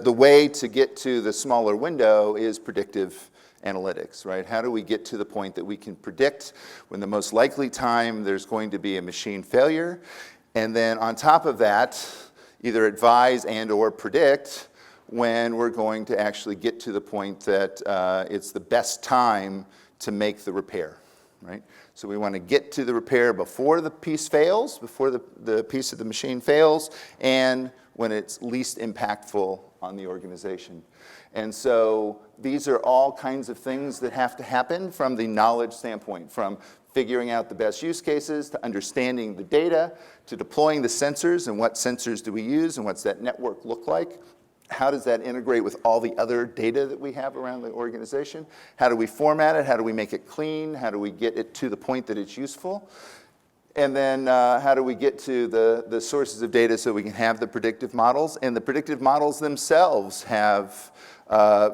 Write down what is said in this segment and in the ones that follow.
The way to get to the smaller window is predictive analytics, right? How do we get to the point that we can predict when the most likely time there's going to be a machine failure, and then on top of that, either advise and or predict when we're going to actually get to the point that it's the best time to make the repair, right? So we want to get to the repair before the piece fails, before the piece of the machine fails, and when it's least impactful on the organization. And so these are all kinds of things that have to happen from the knowledge standpoint, from figuring out the best use cases, to understanding the data, to deploying the sensors, and what sensors do we use, and what's that network look like? How does that integrate with all the other data that we have around the organization? How do we format it? How do we make it clean? How do we get it to the point that it's useful? And then how do we get to the sources of data so we can have the predictive models? And the predictive models themselves have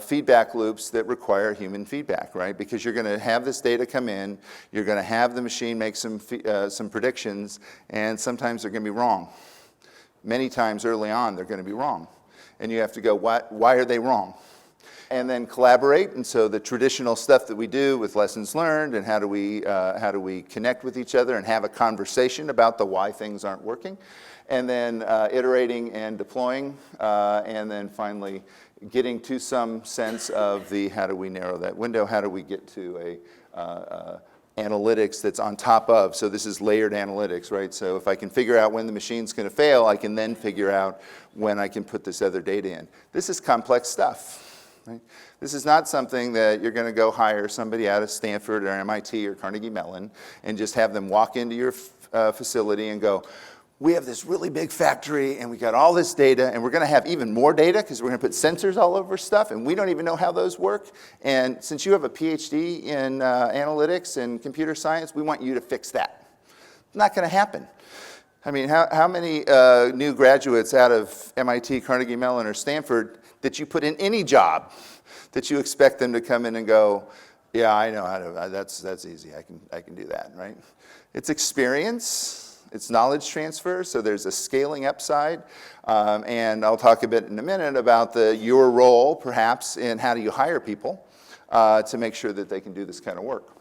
feedback loops that require human feedback, right? Because you're going to have this data come in, you're going to have the machine make some predictions, and sometimes they're going to be wrong. Many times early on, they're going to be wrong. And you have to go, why are they wrong? And then collaborate. And so the traditional stuff that we do with lessons learned and how do we connect with each other and have a conversation about the why things aren't working. And then iterating and deploying. And then finally getting to some sense of the how do we narrow that window? How do we get to a analytics that's on top of, so this is layered analytics, right? So if I can figure out when the machine's going to fail, I can then figure out when I can put this other data in. This is complex stuff, right? This is not something that you're going to go hire somebody out of Stanford or MIT or Carnegie Mellon and just have them walk into your facility and go, we have this really big factory and we got all this data and we're going to have even more data because we're going to put sensors all over stuff and we don't even know how those work. And since you have a PhD in analytics and computer science, we want you to fix that. It's not going to happen. I mean, how many new graduates out of MIT, Carnegie Mellon, or Stanford that you put in any job that you expect them to come in and go, yeah, I know how to, that's easy, I can do that, right? It's experience. It's knowledge transfer, so there's a scaling upside. And I'll talk a bit in a minute about your role, perhaps, in how do you hire people to make sure that they can do this kind of work.